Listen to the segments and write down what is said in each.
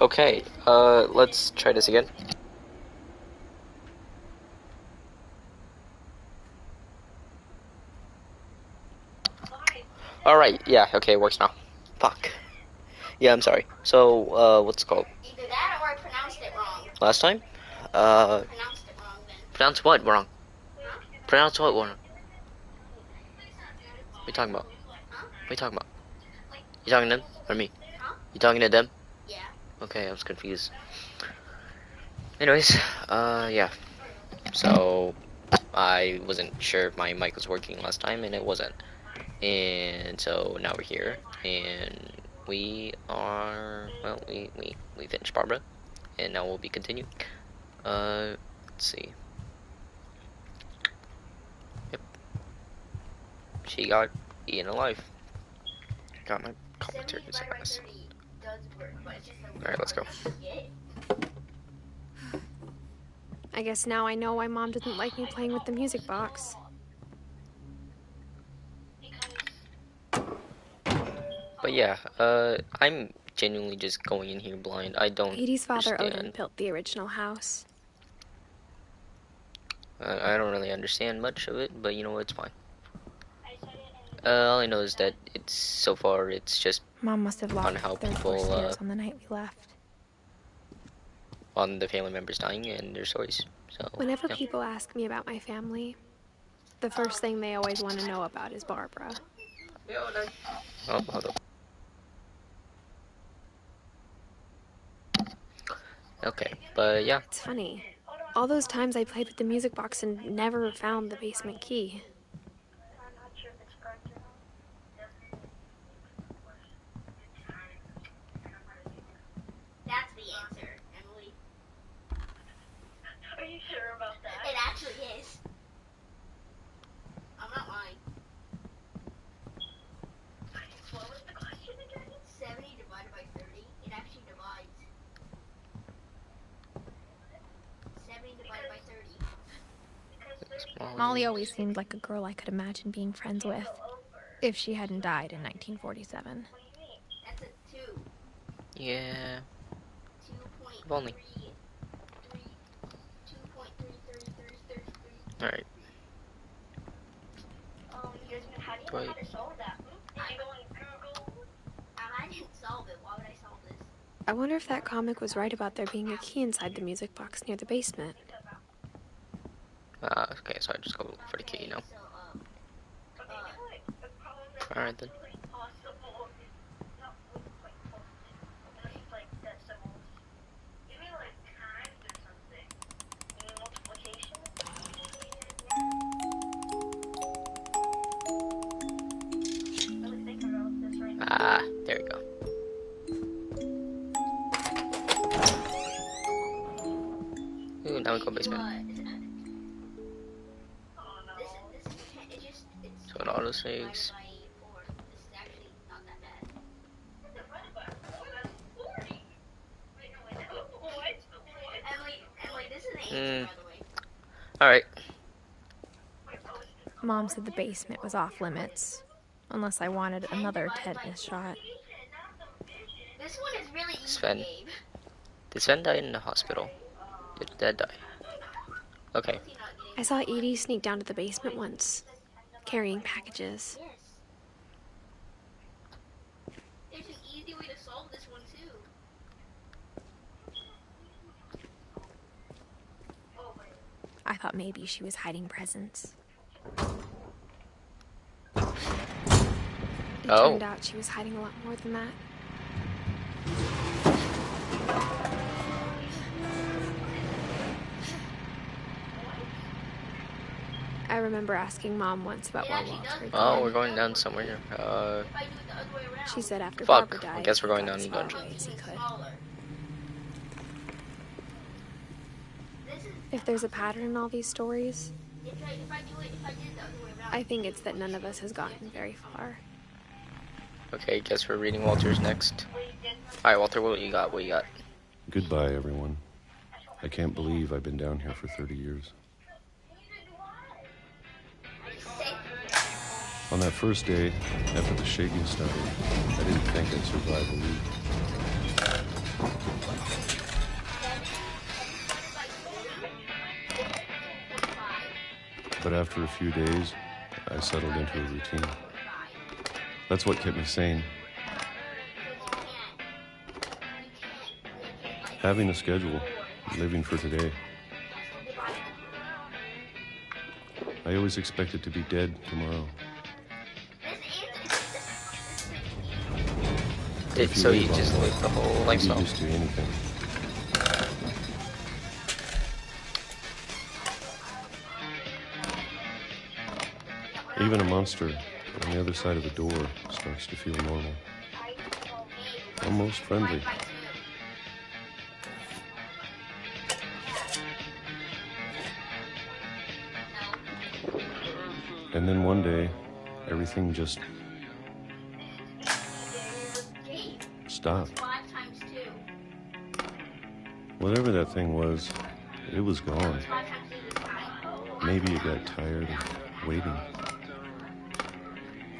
Okay, let's try this again. Alright, yeah, okay, it works now. Fuck. Yeah, I'm sorry. So, what's it called? Either that or I pronounced it wrong. Last time? Pronounced it wrong then. Pronounce what wrong? Huh? Pronounce what wrong? What are you talking about? Huh? What are you talking about? You talking to them? Or me? Huh? You talking to them? Yeah. Okay, I was confused. Anyways, yeah. So, I wasn't sure if my mic was working last time, and it wasn't. And so now we're here, and we are, well, we finished Barbara, and now we'll be continuing. Let's see. Yep. She got eaten alive. Got my commentary suppressed. Alright, let's go. I guess now I know why Mom didn't like me playing with the music box. But yeah, I'm genuinely just going in here blind. I don't Edie's father, Odin, understand. built the original house. I don't really understand much of it, but you know, it's fine. All I know is that it's, so far, it's just Mom must have on locked how the third floor people, stairs on the night we left. on the family members dying and their stories. So Whenever yeah. people ask me about my family, the first thing they always want to know about is Barbara. Oh, hold up. Okay, but yeah. It's funny. All those times I played with the music box and never found the basement key. That's the answer, Emily. Are you sure about that? It actually is. I'm not lying. What was the question again? 70 divided by 30. It actually divides. 70 divided by 30. Molly always seemed like a girl I could imagine being friends with, if she hadn't died in 1947. That's a 2. Yeah. 2.3. If only. 2.33333. Alright. Yasmin, how do you know how to solve that? Did you go on Google? I didn't solve it. Why would I solve this? I wonder if that comic was right about there being a key inside the music box near the basement. Okay, so I just go for the key, you know. Alright then. There we go. Ooh, now we go basement. So it auto saves. Alright. Mom said the basement was off limits, unless I wanted another tetanus shot. This one is really easy, Sven. Gabe. Did Sven die in the hospital? Did Dad die? Okay. I saw Edie sneak down to the basement once, carrying packages. Yes. There's an easy way to solve this one too. I thought maybe she was hiding presents. It Oh. turned out she was hiding a lot more than that. I remember asking Mom once about where Walter had Oh, gone. we're going down somewhere here. If I do it the other way around. She said after Fuck, Barbara died, I guess we're he going got down as the far dungeon. away as he could. Smaller. This is If there's a pattern in all these stories, if I did it the other way around. I think it's that none of us has gotten very far. Okay, guess we're reading Walter's next. Alright, Walter, what you got? What you got? Goodbye, everyone. I can't believe I've been down here for 30 years. On that first day, after the shaking started, I didn't think I'd survive a week. But after a few days, I settled into a routine. That's what kept me sane. Having a schedule, living for today. I always expected to be dead tomorrow. So you just live the whole You lifestyle? get used to anything. Even a monster on the other side of the door starts to feel normal. Almost friendly. And then one day, everything just stopped. Whatever that thing was, it was gone. Maybe it got tired of waiting.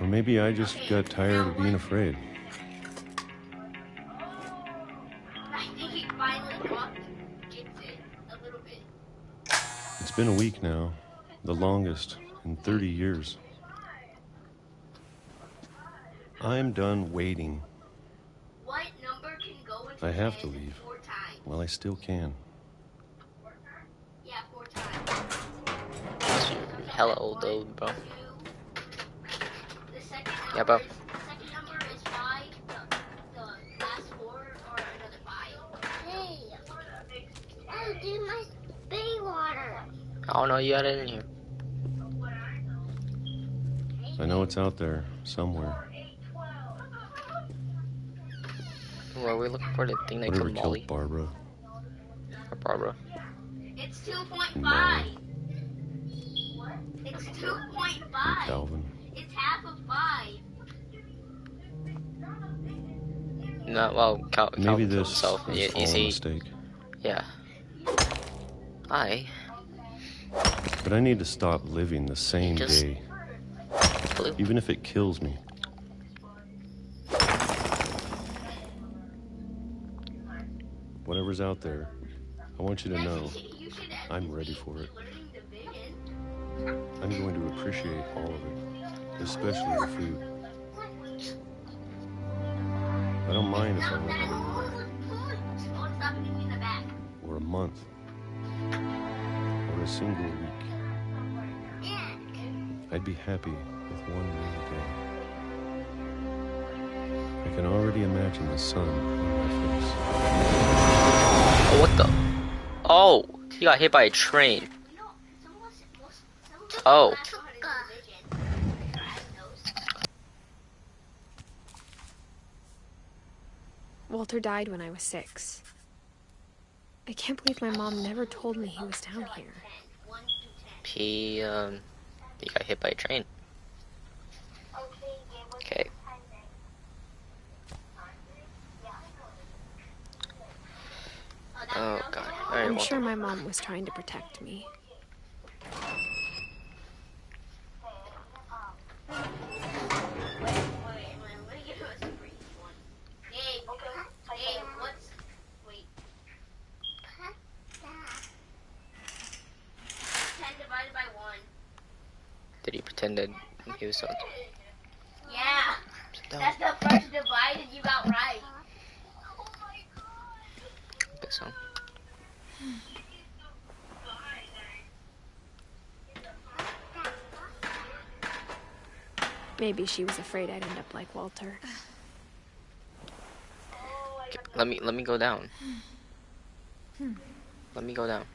Or maybe I just got tired of being afraid. I think he finally gets it a little bit. It's been a week now, the longest in 30 years. I'm done waiting. What number can go into I have to 10 leave. 4 times? Well, I still can. Yeah, 4 times. Hella old though, bro. The second number, Yeah, bro. the second number is 5. The last 4 or another 5. Hey, dude, my spray water. Oh no, you got it in here. I know it's out there, somewhere. Well, we're looking for the thing that Whatever killed Molly. killed Barbara. Or Barbara. It's 2.5. Molly. It's And 2.5. Calvin. It's half of 5. No, well, Maybe Calvin killed this himself. is You all a see, mistake. yeah. But I need to stop living the same Just- day, Blue. even if it kills me. Whatever's out there, I want you to know You should I'm ready for it. learning division. I'm going to appreciate all of it, especially the food. I don't mind if I won't have a week, Oh, stop hitting me in the back. or a month, or a single week. I'd be happy with one more day. I can already imagine the sun on my face. Oh, what the? Oh, he got hit by a train. Oh. Walter died when I was 6. I can't believe my mom never told me he was down here. He got hit by a train. Okay. Oh god. Alright, I'm well, sure my mom was trying to protect me. did he pretend that he was something? Yeah, No, that's the first divide and you got right. I guess so. Maybe she was afraid I'd end up like Walter. Okay, let me go down. Let me go down.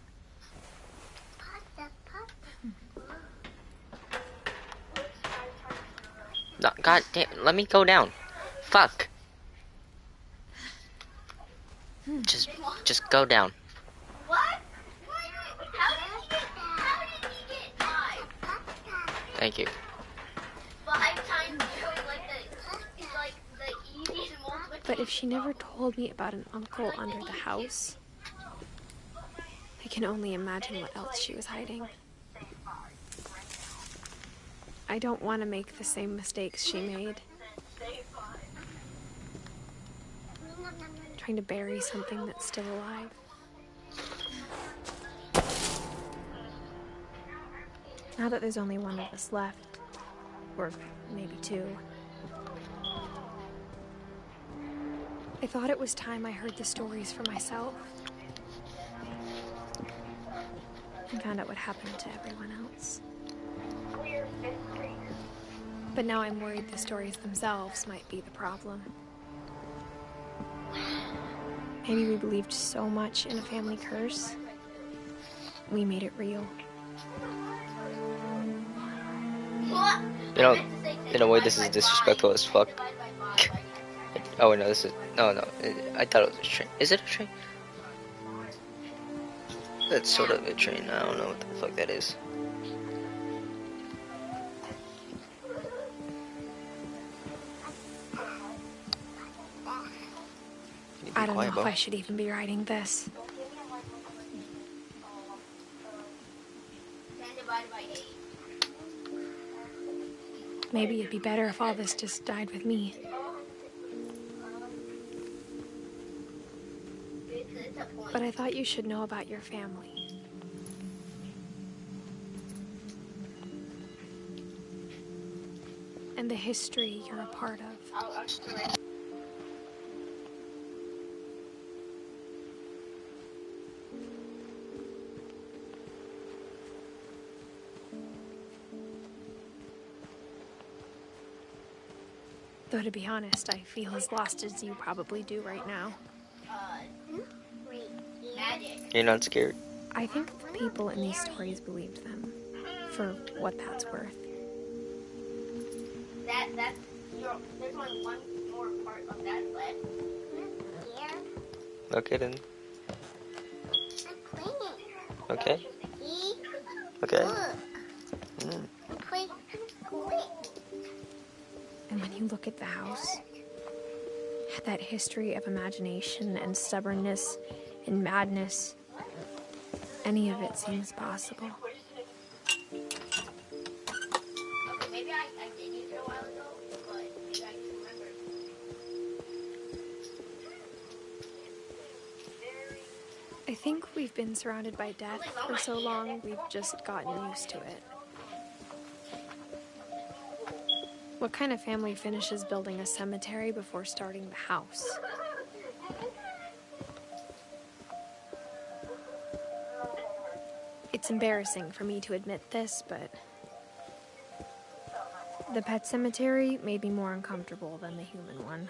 No, god damn, let me go down. Fuck. Just go down. What? How did he get 5? Thank you. 5 times 2 is like the easiest multiplication. But if she never told me about an uncle under the house, I can only imagine what else she was hiding. I don't want to make the same mistakes she made. Trying to bury something that's still alive. Now that there's only one of us left, or maybe two, I thought it was time I heard the stories for myself and found out what happened to everyone else. But now I'm worried the stories themselves might be the problem. Maybe we believed so much in a family curse, we made it real. What? You know, in a way, this is disrespectful as fuck. Oh no, this is no. I thought it was a train. Is it a train? That's sort of a train. I don't know what the fuck that is. I don't know if I should even be writing this. 10 divided by 8. Maybe it'd be better if all this just died with me. It's a point. But I thought you should know about your family. And the history you're a part of. Though to be honest, I feel as lost as you probably do right now. Magic. You're not scared. I think the people in these stories believed them, for what that's worth. There's only one more part of that left. Here. Okay then. Okay. Okay. Mm. Quick. And when you look at the house, that history of imagination and stubbornness and madness, any of it seems possible. Okay, maybe I did use it a while ago, but maybe I can remember. I think we've been surrounded by death for so long, we've just gotten used to it. What kind of family finishes building a cemetery before starting the house? It's embarrassing for me to admit this, but the pet cemetery made me more uncomfortable than the human one.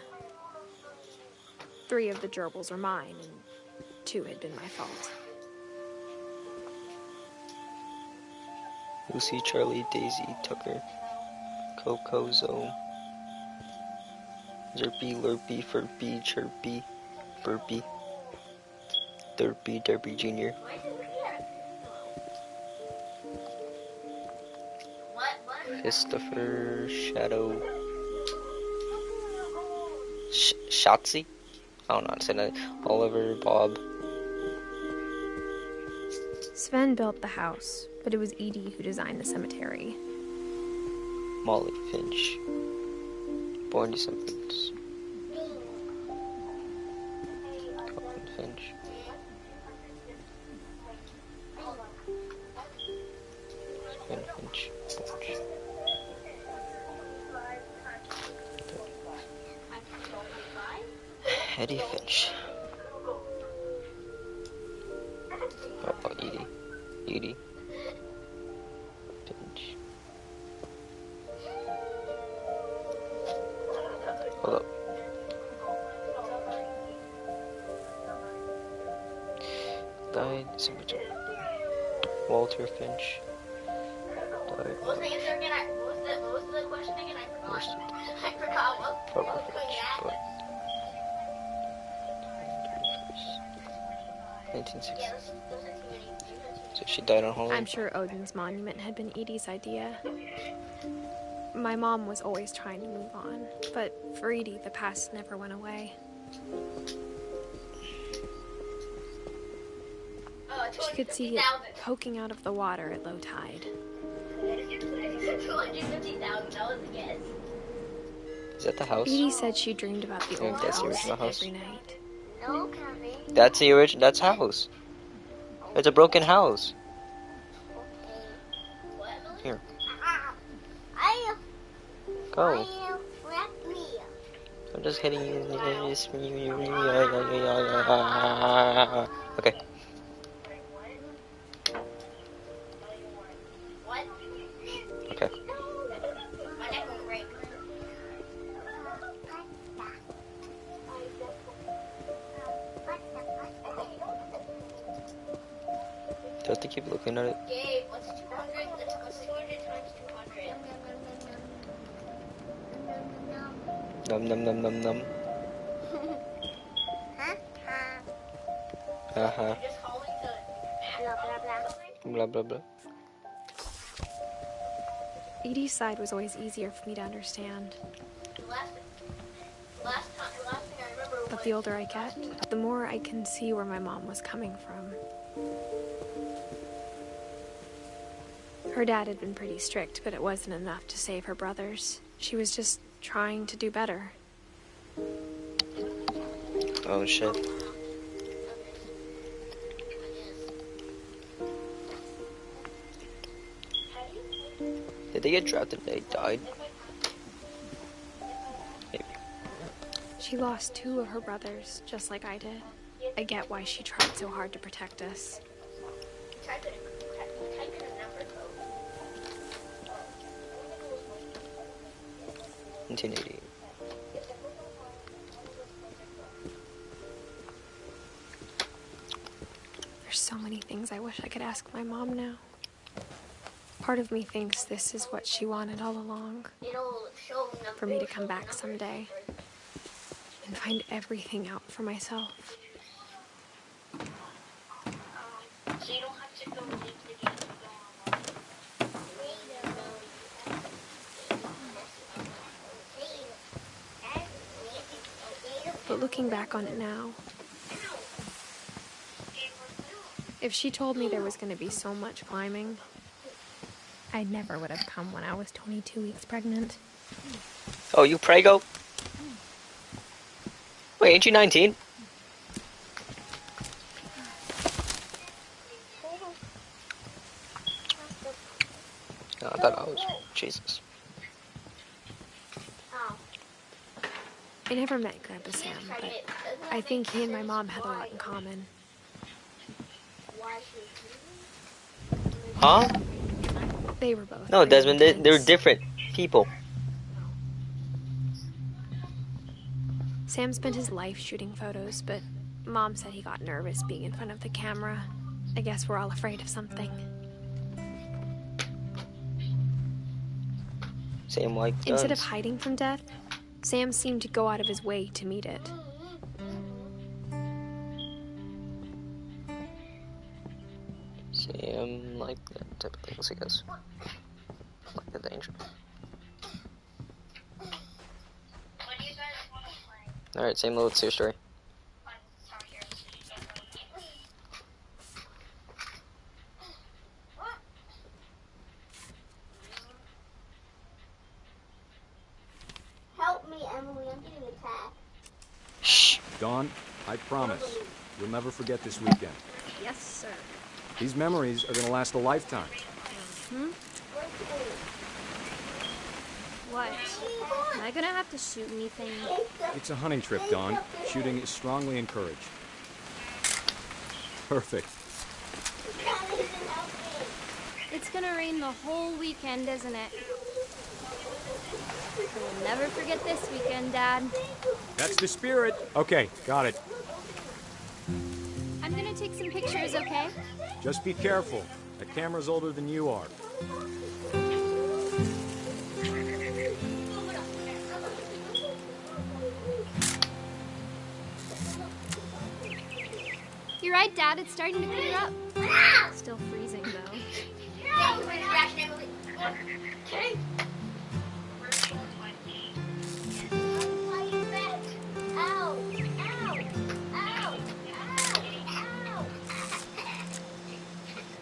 3 of the gerbils are mine, and 2 had been my fault. Lucy, Charlie, Daisy, Tucker, Coco, Zoe, Zerpy, Lurpy, Furpy, Chirpy, Burpy, Derpy, Derpy Jr. Christopher, Shadow, Shotzi? I don't know how to say that. Oliver, Bob. Sven built the house, but it was Edie who designed the cemetery. Molly Finch. Born December. Colin Finch. Ben Finch. Eddie Finch. Oh, Edie. Edie. Finch. Hold up. Died December 2nd. Walter Finch. Died. What was the answer again? What was the question again? I forgot. I forgot what Robert was going Finch. on. But 1960. Yeah, those are too many. So she died on Halloween. I'm sure Odin's monument had been Edie's idea. My mom was always trying to move on, but for Edie, the past never went away. She could see it poking out of the water at low tide. 250,000, that was a guess. Is that the house? Edie said she dreamed about the think old that's the house original house. every night. No, Kevin. That's the original. That's house. It's a broken house. What? Go. Wrap me. I'm just hitting you. Okay. What? Okay. My neck will break. Do I have to keep looking at it? Gabe, what's 200? What's 200 times 200? Num num num num num. Uh-huh. You're just calling to blah blah blah. Blah blah blah. Edie's side was always easier for me to understand. The last thing I remember was But the older I get, the more I can see where my mom was coming from. Her dad had been pretty strict, but it wasn't enough to save her brothers. She was just trying to do better. Oh shit. Did they get drafted and they died? Maybe. She lost 2 of her brothers, just like I did. I get why she tried so hard to protect us. type in a number code. 1980. There's so many things I wish I could ask my mom now. Part of me thinks this is what she wanted all along. It'll show numbers. For me to come back someday and find everything out for myself. So you don't have to go into the game and go online. But looking back on it now, if she told me there was going to be so much climbing, I never would have come when I was 22 weeks pregnant. Oh, you prego? Wait, ain't you 19? No, I thought I was. Jesus. Oh. I never met Grandpa Sam, but I think he and my mom had a lot in common. Why should Huh? They were both No, pretty Desmond, they're intense. different people. Sam spent his life shooting photos, but Mom said he got nervous being in front of the camera. I guess we're all afraid of something. Same like guns. Instead of hiding from death, Sam seemed to go out of his way to meet it. Same like that type of things, I guess. Like the danger. What do you guys want to play? Alright, same little two story. On soccer, so you don't know games. help me, Emily? I'm getting attacked. Shh. Dawn, I promise, you'll never forget this weekend. Yes, sir. These memories are gonna last a lifetime. What? Am I gonna have to shoot anything? It's a hunting trip, Dawn. Shooting is strongly encouraged. Perfect. It's gonna rain the whole weekend, isn't it? We'll never forget this weekend, Dad. That's the spirit. Okay, got it. I'm gonna take some pictures, okay? Just be careful. That camera's older than you are. You're right, Dad. It's starting to clear up. Still freezing, though.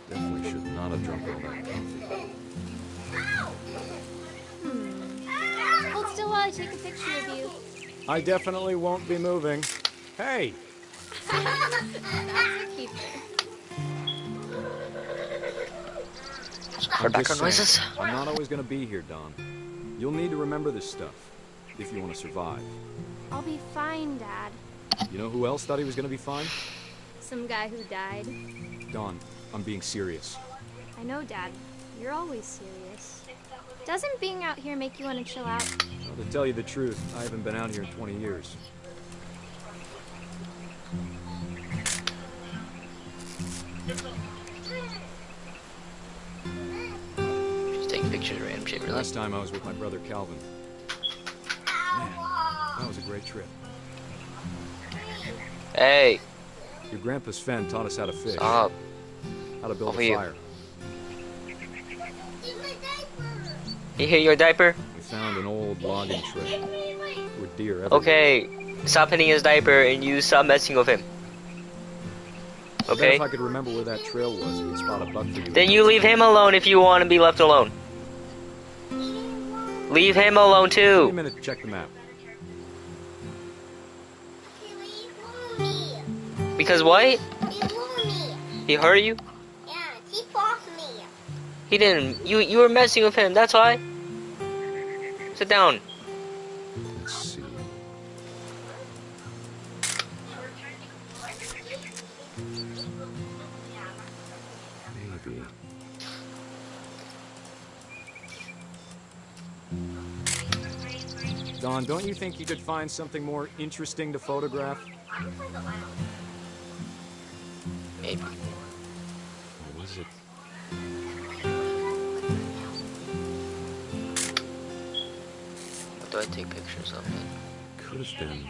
Definitely should not have drunk all that coffee. Hold still while I take a picture of you. I definitely won't be moving. Hey! That's a keeper. Our background noises. I'm not always gonna be here, Dawn. You'll need to remember this stuff if you want to survive. I'll be fine, Dad. You know who else thought he was going to be fine? Some guy who died. Dawn, I'm being serious. I know, Dad. You're always serious. Doesn't being out here make you want to chill out? Well, to tell you the truth, I haven't been out here in 20 years. Just taking pictures of random shit, really. Last time I was with my brother Calvin. Man, that was a great trip. Hey, Your grandpa Sven taught us how to fish. stop. How to build Over a you. fire. You hear your diaper? We found an old logging trail with deer everywhere. Okay, stop hitting his diaper and you stop messing with him. I bet Okay? if I could remember where that trail was, we'd spot a buck for you. Then you leave him alone if you want to be left alone. Leave him alone Give me a too. minute to check the map. Because what? He blew me. He hurt you? Yeah, he forced me. He didn't. You were messing with him. That's why. Sit down. Let's see. Maybe. Dawn, don't you think you could find something more interesting to photograph? Maybe. What was it? What do I take pictures of it? Could have been.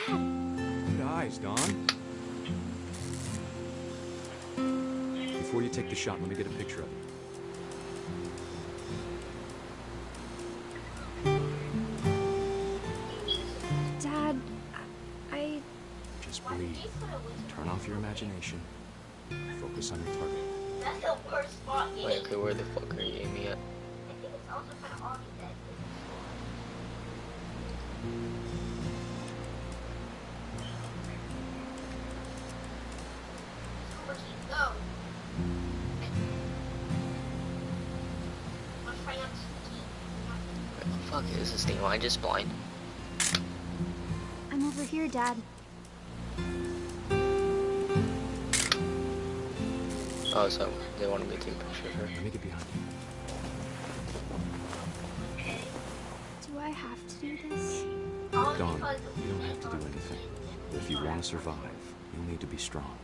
Good eyes, Dawn. Before you take the shot, let me get a picture of it. Dad, I... Just breathe. Turn off your imagination. Focus on your target. That's the worst spot yet. Wait, okay, where the fuck are you aiming at? I think it's also kind of obvious that where'd he go? Let's try not to Where the fuck is this thing? Am I just blind? I'm over here, Dad. Oh, so they wanted me to take a picture of her. Let me get behind you. Do I have to do this? All Dawn, because you don't have to do anything. But if you want to survive, you'll need to be strong.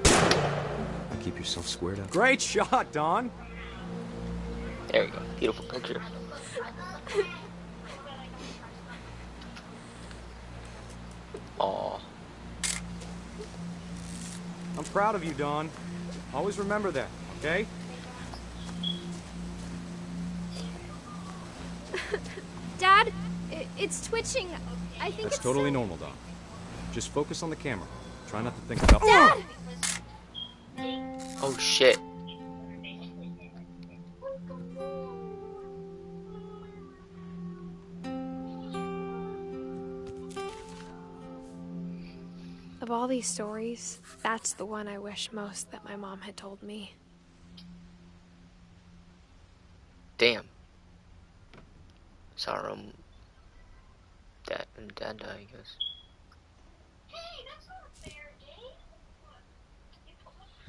Now keep yourself squared up. Great shot, Dawn! There we go. Beautiful picture. Aw. I'm proud of you, Dawn. Always remember that, okay? Dad, it's twitching. I think That's it's totally normal, Dawn. Just focus on the camera. Try not to think about... Dad! Oh shit. Of all these stories, that's the one I wish most that my mom had told me. Damn. Sorrow. Dad died, I guess. hey, that's not fair, Dave.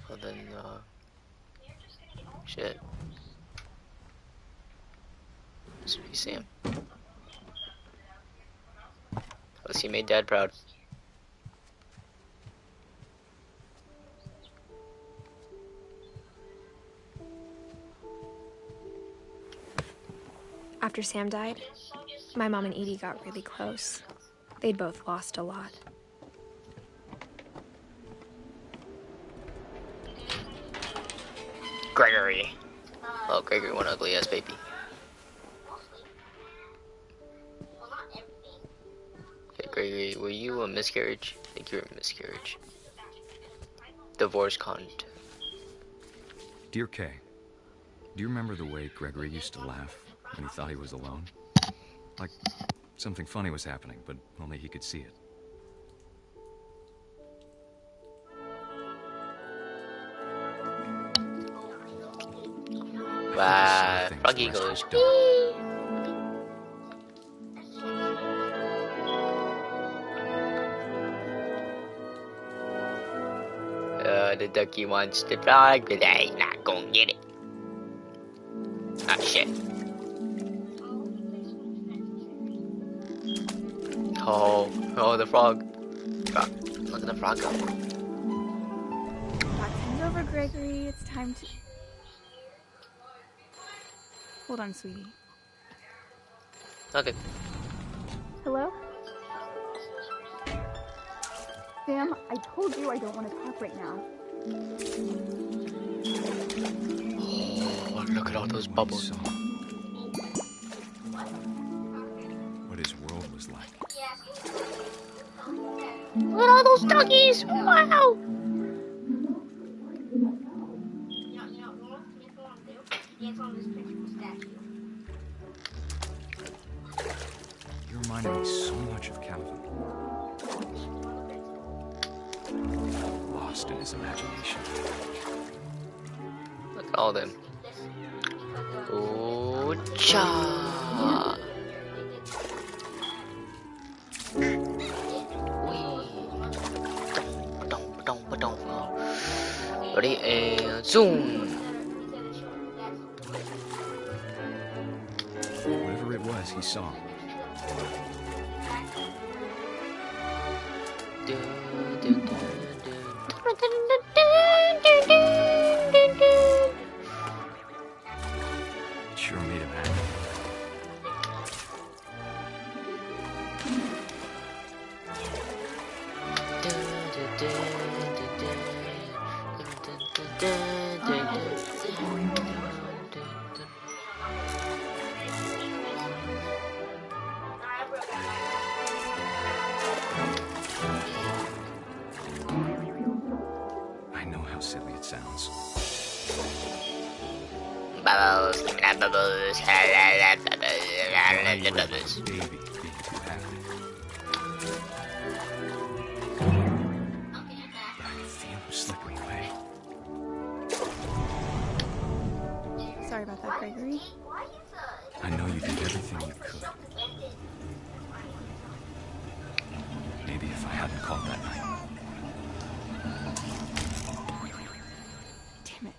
Well then, shit. This would be Sam. Let's see, made Dad proud. After Sam died, my mom and Edie got really close. They'd both lost a lot. Gregory. Oh, Gregory, one ugly ass baby. Mostly. Well, not everything. Okay, Gregory, were you a miscarriage? I think you were a miscarriage. Divorce content. Dear Kay, do you remember the way Gregory used to laugh when he thought he was alone? Like something funny was happening, but only he could see it. Wow, Froggy goes. The ducky wants the frog, but I ain't not gonna get it. Ah, shit. Oh, the frog. Look at the frog go. Waxing's over, Gregory. It's time to... Hold on, sweetie. Okay. Hello? Sam, I told you I don't want to talk right now. Oh, look at all those bubbles. What his world was like. Look at all those doggies! Wow! You reminded me so much of Calvin. Lost in his imagination. Look at all them. Oh, cha! Ready and zoom! Whatever it was, he saw. It sure made him happy. I know how silly it sounds. Bubbles, bubbles, Bubbles. Baby being too happy. But I can feel him slipping away. Sorry about that, Gregory. I know you did everything you could. Maybe if I hadn't called that night. Damn it.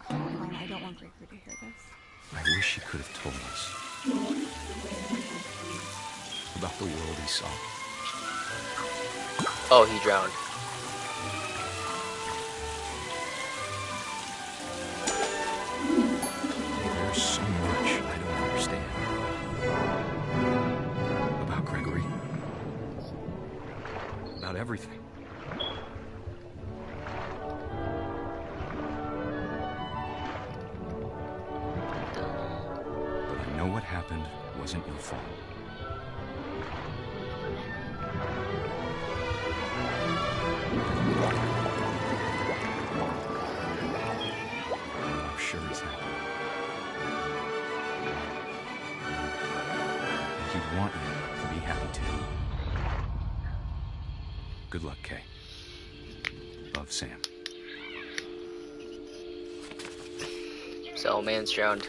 Oh, Mom, I don't want Gregory to hear this. I wish he could have told us about the world he saw. Oh, he drowned. There's so much I don't understand. About Gregory. About everything. But I know what happened wasn't your fault. I'm sure he's happy. And he'd want you to be happy too. Good luck, Kay. Love, Sam. So, man's drowned.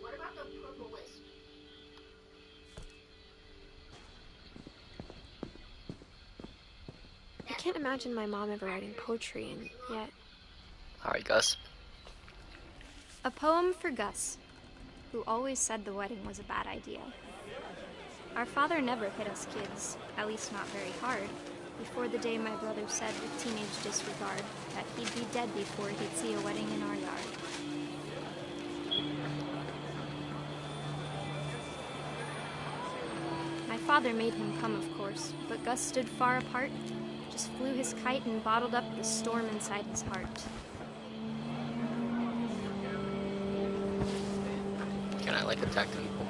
What about the purple list? I can't imagine my mom ever writing poetry, and yet... Alright, Gus. A poem for Gus, who always said the wedding was a bad idea. Our father never hit us kids, at least not very hard, before the day my brother said with teenage disregard that he'd be dead before he'd see a wedding in our yard. My father made him come, of course, but Gus stood far apart, just flew his kite and bottled up the storm inside his heart. I like attacking people.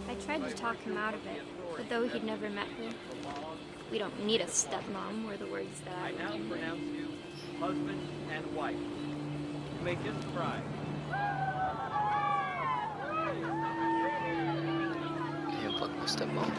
I tried to talk him out of it, but though he'd never met her, "We don't need a stepmom," were the words that I now would pronounce you husband and wife. You may kiss the bride. And fuck my stepmom.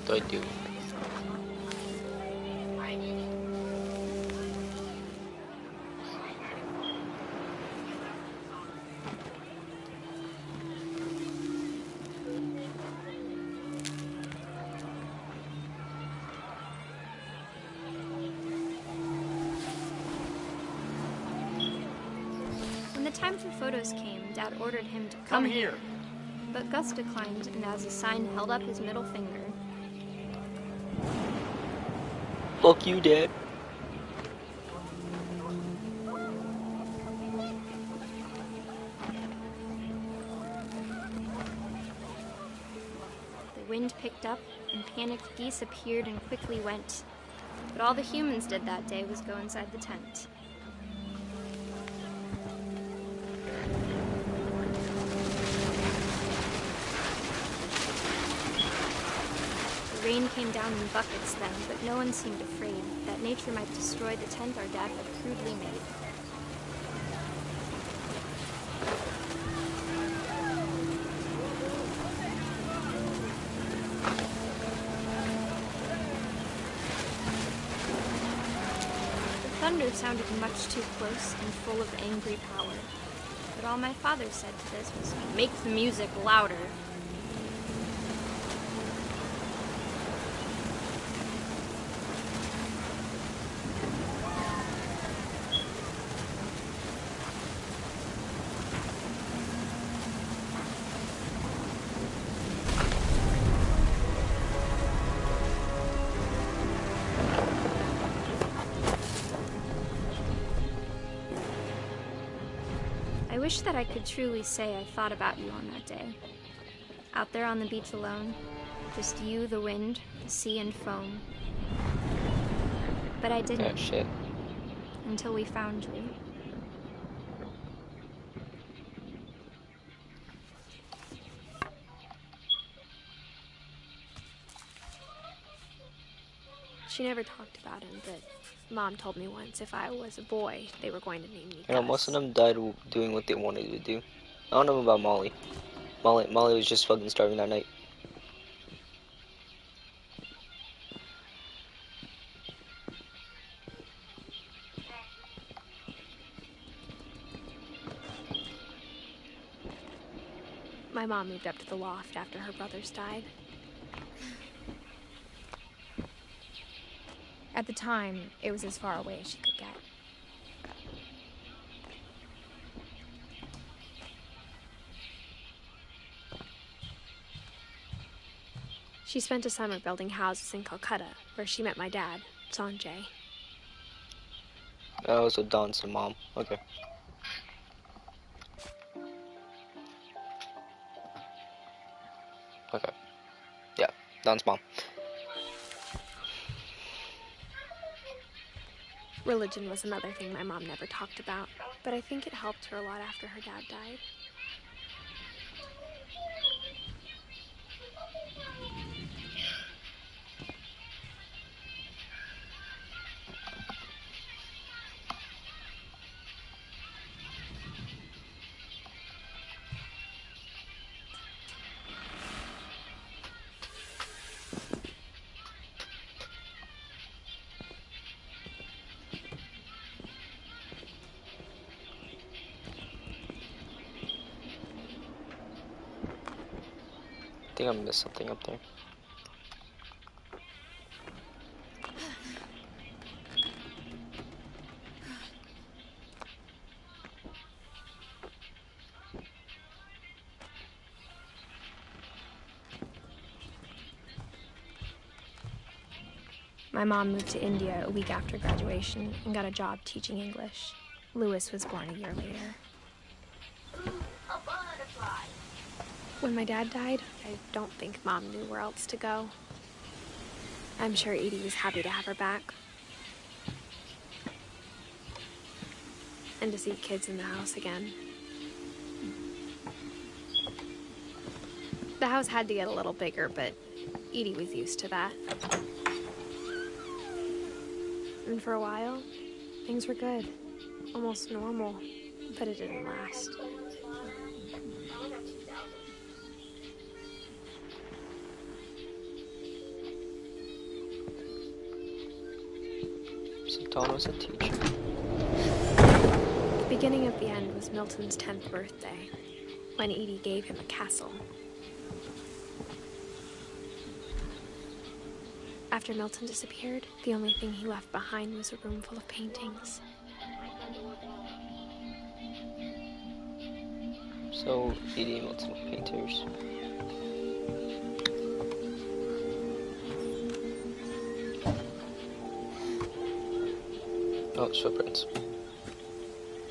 What do I do? When the time for photos came, Dad ordered him to Come here. But Gus declined, and as a sign held up his middle finger. Fuck you, Dad. The wind picked up, and panicked geese appeared and quickly went. But all the humans did that day was go inside the tent. The rain came down in buckets then, but no one seemed afraid that nature might destroy the tent our dad had crudely made. The thunder sounded much too close and full of angry power. But all my father said to this was, "Make the music louder." I wish that I could truly say I thought about you on that day. Out there on the beach alone, just you, the wind, the sea, and foam. But I didn't. Oh shit. Until we found you. She never talked about him, but Mom told me once if I was a boy, they were going to name me You know, Gus. most of them died doing what they wanted to do. I don't know about Molly. Molly was just fucking starving that night. My mom moved up to the loft after her brothers died. At the time, it was as far away as she could get. She spent a summer building houses in Calcutta, where she met my dad, Sanjay. Oh, so Don's the mom. Okay. Okay. Yeah, Don's mom. Religion was another thing my mom never talked about, but I think it helped her a lot after her dad died. think I missed something up there. My mom moved to India a week after graduation and got a job teaching English. Lewis was born a year later. A butterfly. When my dad died, I don't think Mom knew where else to go. I'm sure Edie was happy to have her back. And to see kids in the house again. The house had to get a little bigger, but Edie was used to that. And for a while, things were good. Almost normal, but it didn't last. So Dawn was a teacher. The beginning of the end was Milton's 10th birthday, when Edie gave him a castle. After Milton disappeared, the only thing he left behind was a room full of paintings. So Edie and Milton were painters. Oh, it's footprints.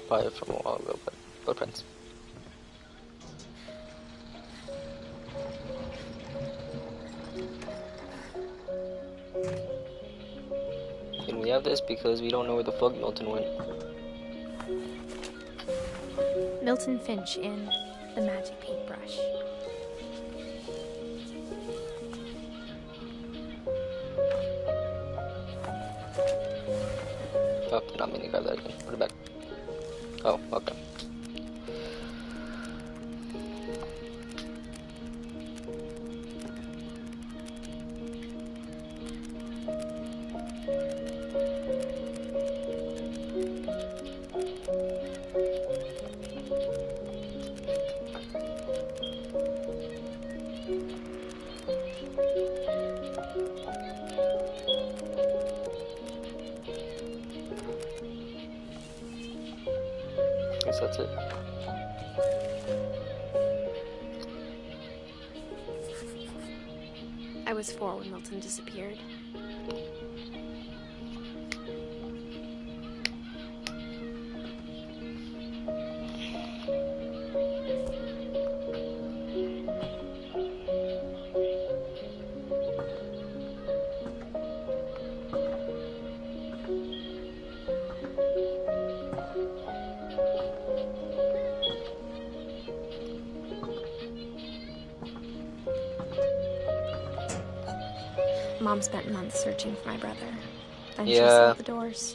Probably from a while ago, but footprints. And we have this because we don't know where the fuck Milton went. Milton Finch in The Magic Paintbrush. Oh, did not mean to grab that again. Put it back. Oh, okay. I guess that's it. I was 4 when Milton disappeared. Mom spent months searching for my brother. Then she sealed the doors.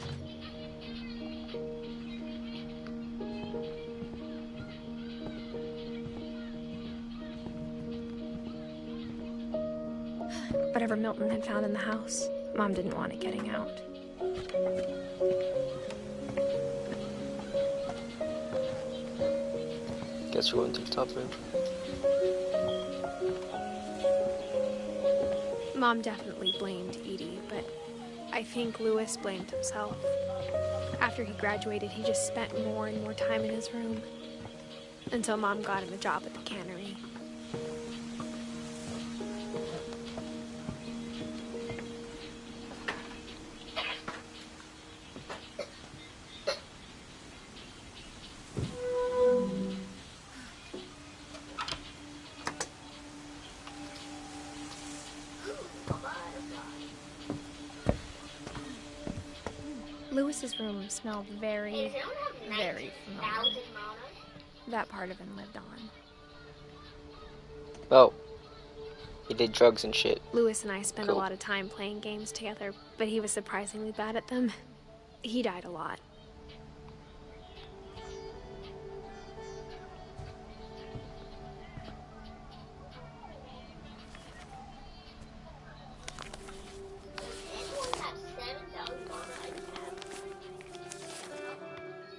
Whatever Milton had found in the house, Mom didn't want it getting out. Guess we're going to the top room. Mom definitely blamed Edie, but I think Lewis blamed himself. After he graduated, he just spent more and more time in his room. Until Mom got him a job at the cannery. Lewis's room smelled very, very familiar. That part of him lived on. Oh. He did drugs and shit. Lewis and I spent a lot of time playing games together, but he was surprisingly bad at them. He died a lot.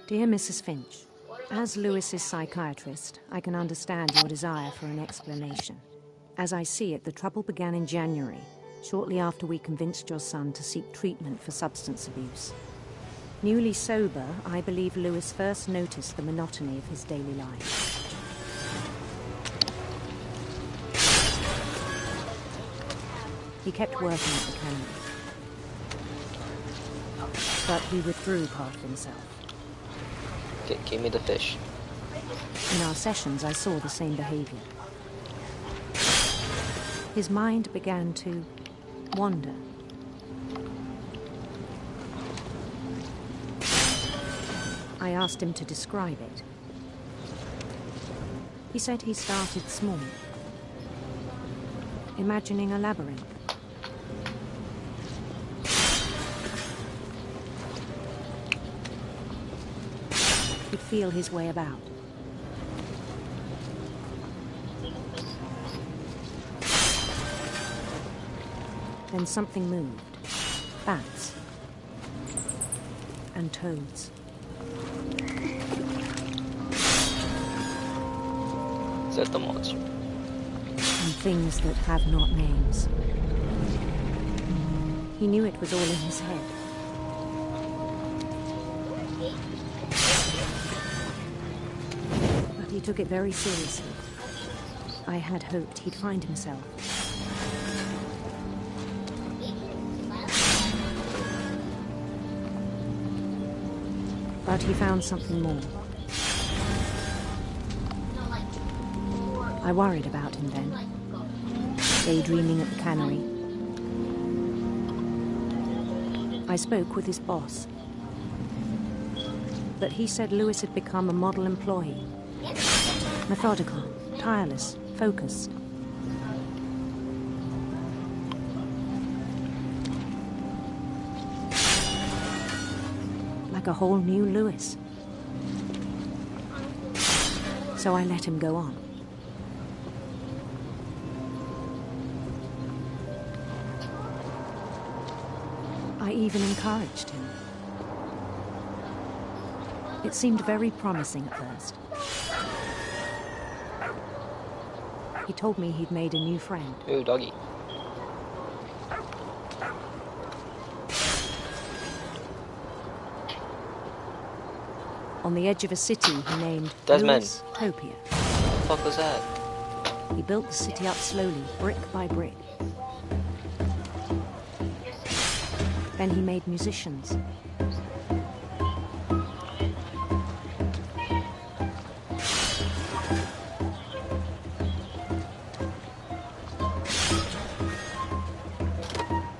Dear Mrs. Finch, as Lewis's psychiatrist, I can understand your desire for an explanation. As I see it, the trouble began in January, shortly after we convinced your son to seek treatment for substance abuse. Newly sober, I believe Lewis first noticed the monotony of his daily life. He kept working at the cannery, but he withdrew part of himself. Give me the fish. In our sessions, I saw the same behavior. His mind began to wander. I asked him to describe it. He said he started small, imagining a labyrinth. He'd feel his way about. Then something moved. Bats. And toads. Is that the monster? And things that have not names. He knew it was all in his head. But he took it very seriously. I had hoped he'd find himself. But he found something more. I worried about him then, daydreaming at the cannery. I spoke with his boss, but he said Lewis had become a model employee. Methodical, tireless, focused. Like a whole new Lewis. So I let him go on. I even encouraged him. It seemed very promising at first. He told me he'd made a new friend. Ooh, doggy. On the edge of a city he named Desmond. Lewis Topia. What the fuck was that? He built the city up slowly, brick by brick. Then he made musicians.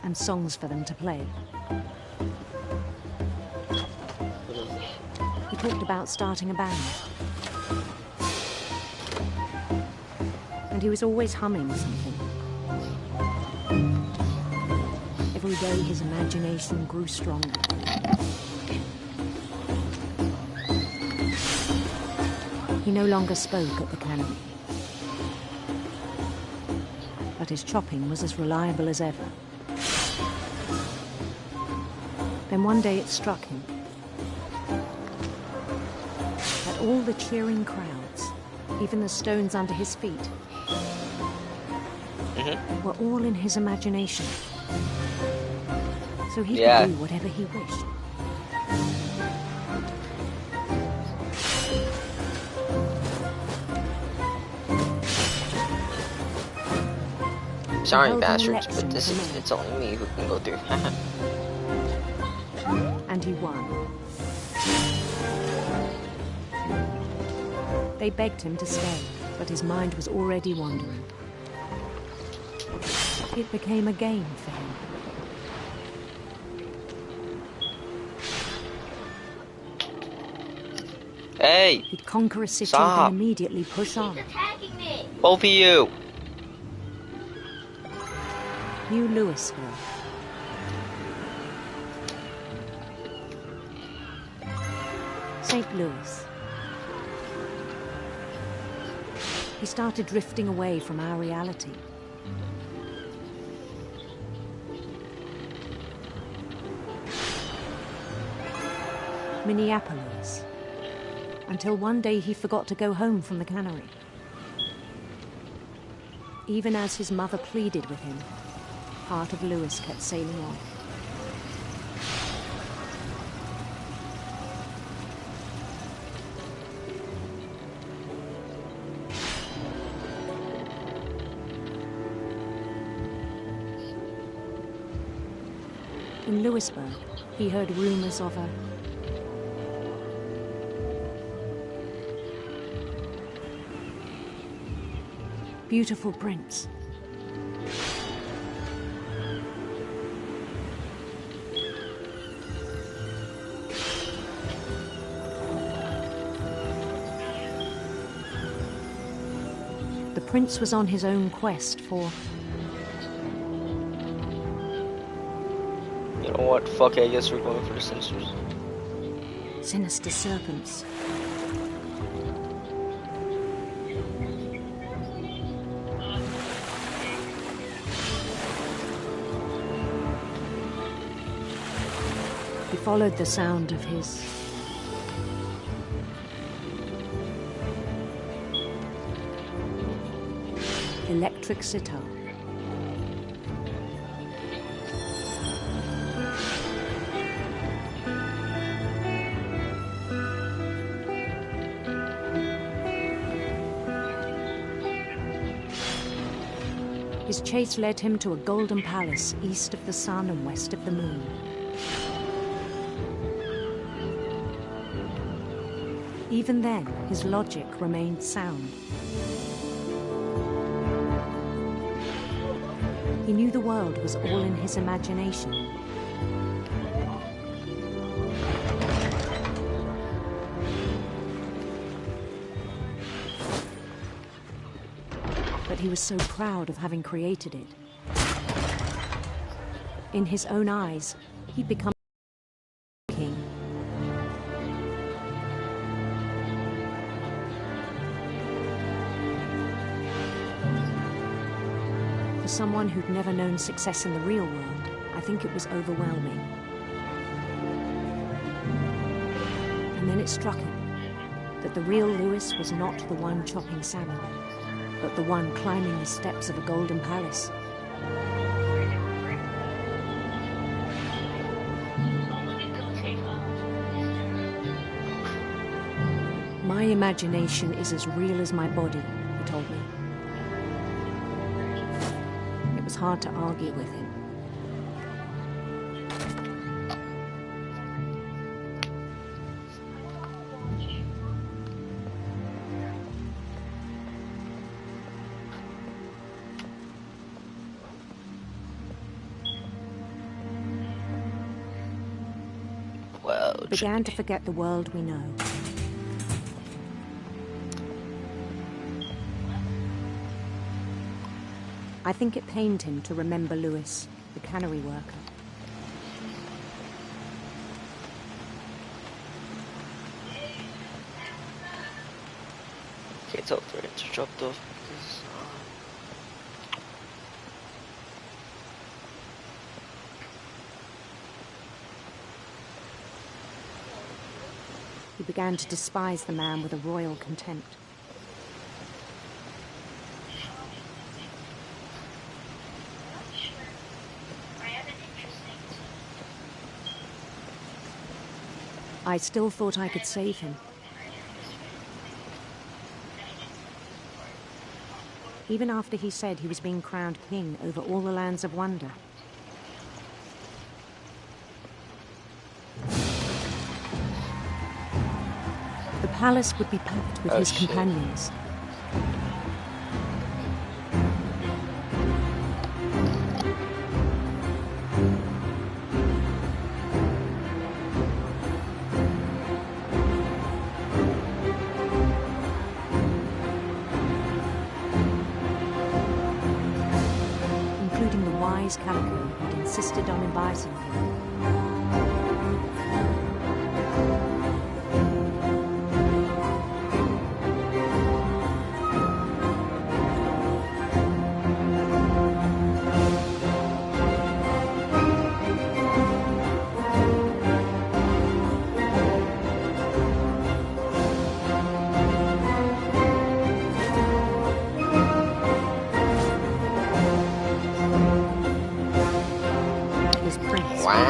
And songs for them to play. He talked about starting a band. And he was always humming something. Every day his imagination grew stronger. He no longer spoke at the cannery. But his chopping was as reliable as ever. Then one day it struck him that all the cheering crowds, even the stones under his feet, were all in his imagination. So he could do whatever he wished. Sorry, bastards, but it's only me who can go through. And he won. They begged him to stay, but his mind was already wandering. It became a game for him. Hey! He'd conquer a city Stop. and immediately push on. Both of you! New Louisville. St. Louis. He started drifting away from our reality. Minneapolis. Until one day he forgot to go home from the cannery. Even as his mother pleaded with him, part of Lewis kept sailing on. In Lewisburg, he heard rumors of a beautiful prince. The prince was on his own quest for... You know what? Fuck it, I guess we're going for the sensors. sinister serpents. He followed the sound of his electric sitar. His chase led him to a golden palace east of the sun and west of the moon. Even then, his logic remained sound. He knew the world was all in his imagination. But he was so proud of having created it. In his own eyes, he'd become king. For someone who'd never known success in the real world, I think it was overwhelming. And then it struck him that the real Lewis was not the one chopping salmon, but the one climbing the steps of a golden palace. My imagination is as real as my body, he told me. It was hard to argue with him. Well, Began to forget the world we know. I think it pained him to remember Lewis, the cannery worker. Okay, it's over. It's dropped off. He began to despise the man with a royal contempt. I still thought I could save him. Even after he said he was being crowned king over all the lands of wonder. The palace would be packed with his companions. Including the wise Calico who'd insisted on advising him.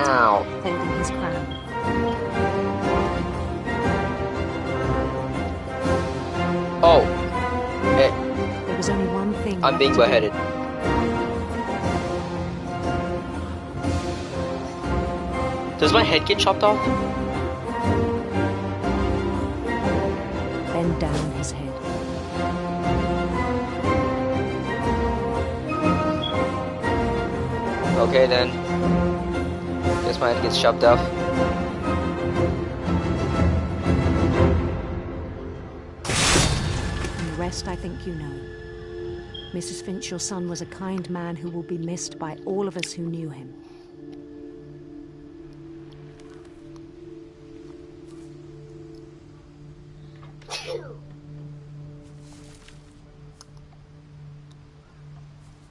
Ow. holding his crown. Oh. Eh, There was only one thing I'm left being to do. beheaded. Does my head get chopped off? Bend down his head. Okay then. Guess my head gets chopped off. And the rest I think you know. Mrs. Finch, your son was a kind man who will be missed by all of us who knew him.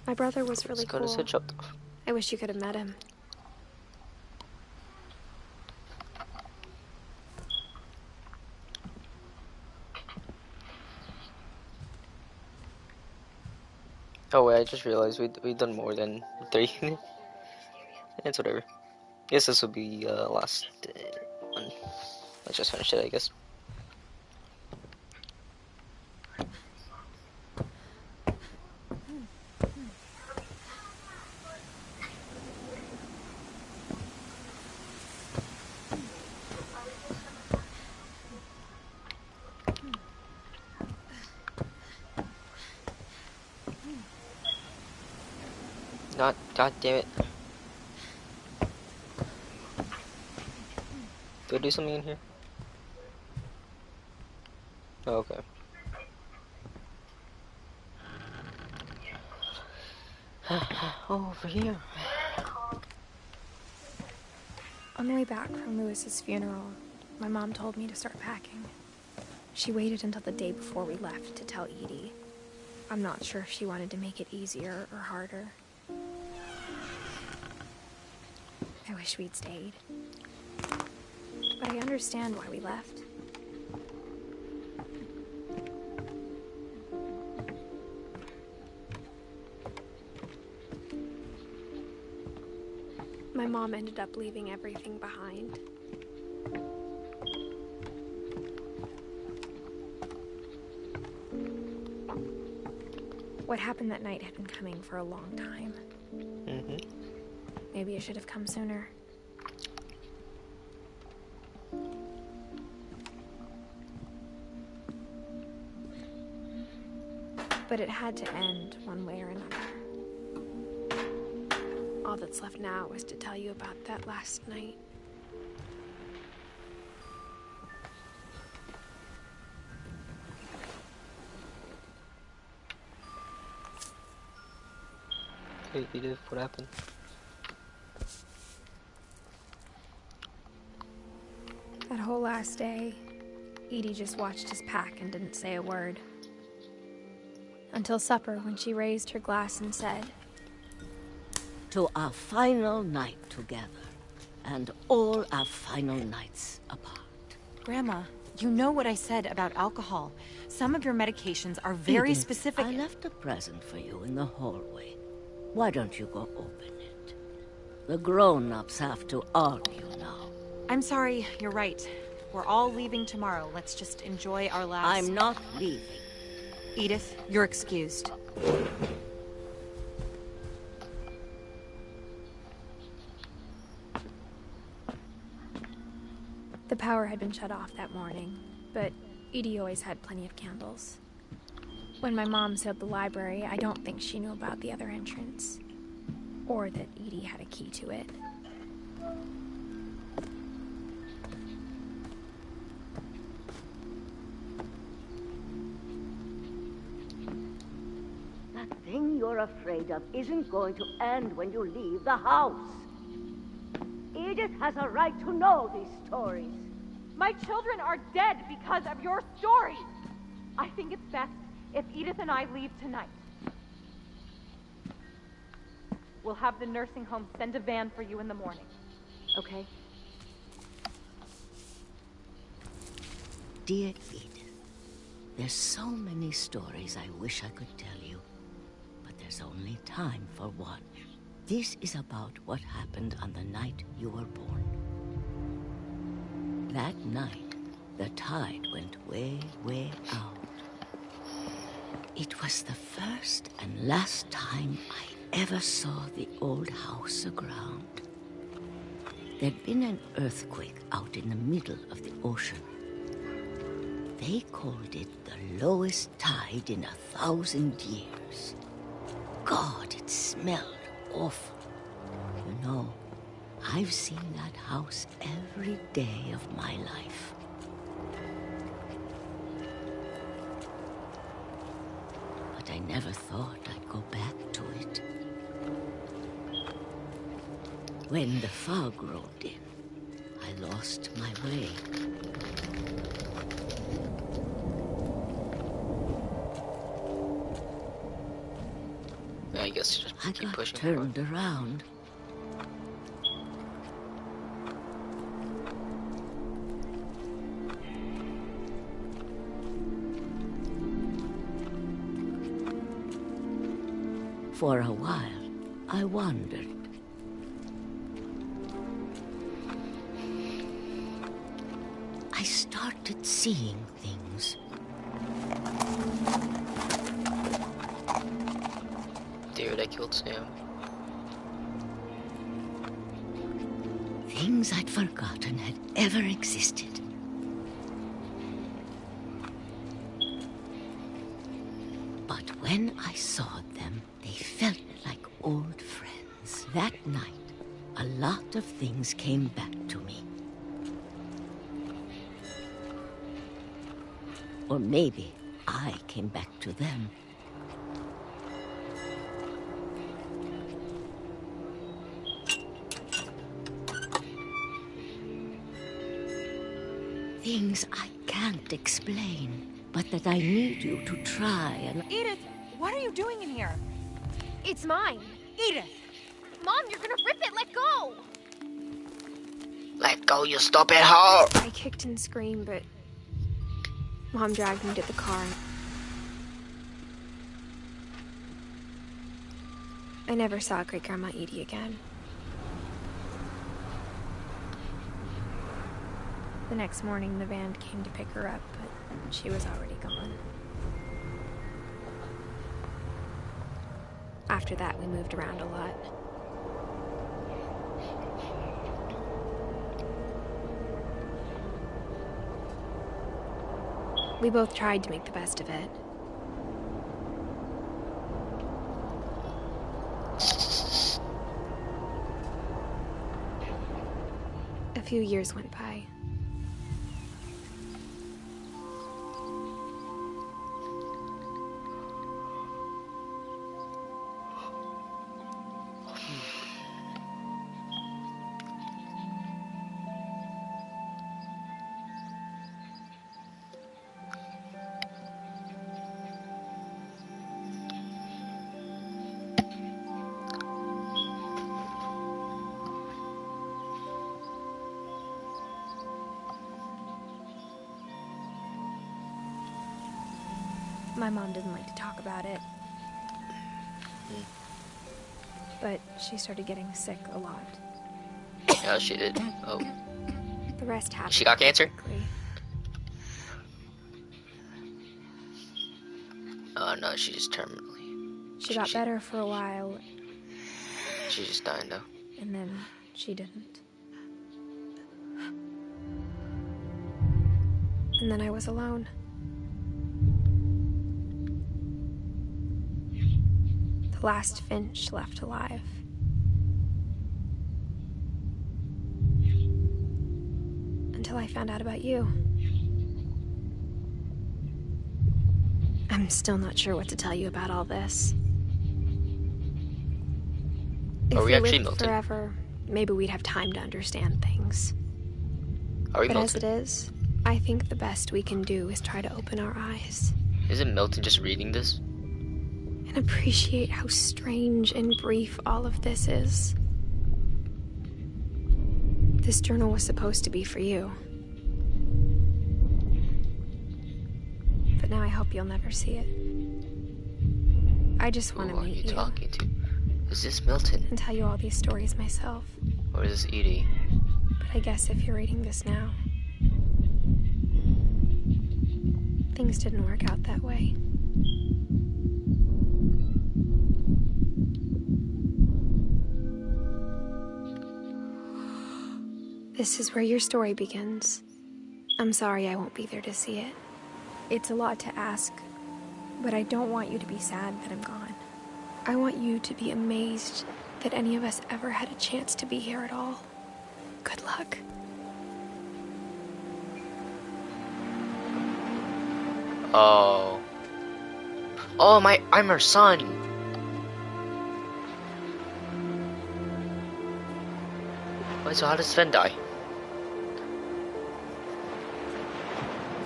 My brother was really Just got cool. his head chopped off. I wish you could have met him. Oh wait, I just realized we've done more than 3. It's whatever. Guess this will be last one. Let's just finish it, I guess. God damn it. Do I do something in here? Oh, okay. Over here. On the way back from Lewis's funeral, my mom told me to start packing. She waited until the day before we left to tell Edie. I'm not sure if she wanted to make it easier or harder. I wish we'd stayed. But I understand why we left. My mom ended up leaving everything behind. What happened that night had been coming for a long time. Maybe it should have come sooner. But it had to end one way or another. All that's left now is to tell you about that last night. Hey, Edith, what happened? That whole last day, Edie just watched us pack and didn't say a word. Until supper, when she raised her glass and said, "To our final night together, and all our final nights apart." Grandma, you know what I said about alcohol. Some of your medications are very Edith, specific. I left a present for you in the hallway. Why don't you go open it? The grown-ups have to argue now. I'm sorry, you're right. We're all leaving tomorrow. Let's just enjoy our last... I'm not leaving. Edith, you're excused. The power had been shut off that morning, but Edie always had plenty of candles. When my mom sealed the library, I don't think she knew about the other entrance, or that Edie had a key to it. That thing you're afraid of isn't going to end when you leave the house. Edith has a right to know these stories. My children are dead because of your stories. I think it's best if Edith and I leave tonight. We'll have the nursing home send a van for you in the morning. Okay? Dear Edith, there's so many stories I wish I could tell you, but there's only time for one. This is about what happened on the night you were born. That night, the tide went way, way out. It was the first and last time I ever saw the old house aground. There'd been an earthquake out in the middle of the ocean. They called it the lowest tide in 1,000 years. God, it smelled awful. You know, I've seen that house every day of my life. But I never thought I'd go back to it. When the fog rolled in, I lost my way. I guess just I keep got pushing turned around. For a while, I wandered. I started seeing things. Dude, I killed Sam. Things I'd forgotten had ever existed. But when I saw them, they felt like old friends. That night, a lot of things came back to me. Or maybe I came back to them. Things I can't explain, but that I need you to try and... Edith, what are you doing in here? It's mine. Edith! Mom, you're gonna rip it. Let go. Let go, you stupid hoe! I kicked and screamed, but Mom dragged me to the car. I never saw Great-Grandma Edie again. The next morning, the van came to pick her up, but she was already gone. After that, we moved around a lot. We both tried to make the best of it. A few years went by. My mom didn't like to talk about it. But she started getting sick a lot. Yeah, she did. Oh. The rest happened. She got cancer? Quickly. Oh no, she just terminally. She got better for a while. She just died though. And then she didn't. And then I was alone. The last Finch left alive. Until I found out about you. I'm still not sure what to tell you about all this. If Are we actually lived melted? forever, maybe we'd have time to understand things. Are we But melted? as it is, I think the best we can do is try to open our eyes. Isn't Milton just reading this? And appreciate how strange and brief all of this is. This journal was supposed to be for you. But now I hope you'll never see it. I just want to Who are meet you talking to? Is this Milton? and tell you all these stories myself. Or is this Edie? But I guess if you're reading this now, things didn't work out that way. This is where your story begins. I'm sorry I won't be there to see it. It's a lot to ask, but I don't want you to be sad that I'm gone. I want you to be amazed that any of us ever had a chance to be here at all. Good luck. Oh. Oh, I'm her son. Wait, so how does Sven die?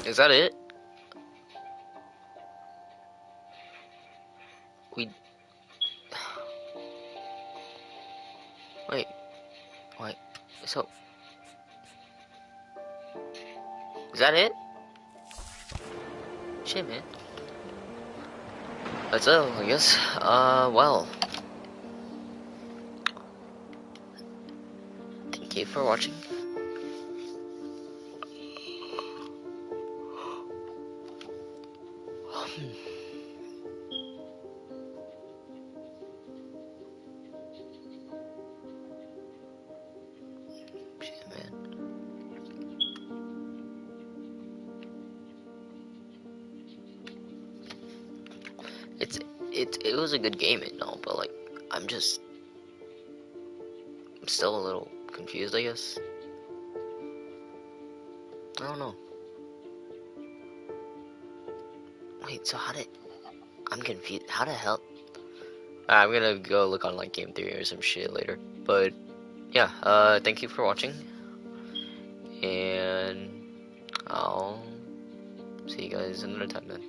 Is that it? Wait. So. Is that it? Shit, man. That's all, I guess. Well. Thank you for watching. Shit, man. It was a good game and all, but like I'm still a little confused, I guess. I don't know. Wait, so I'm confused. How the hell? I'm gonna go look on like game theory or some shit later. But yeah, thank you for watching, and I'll see you guys another time then.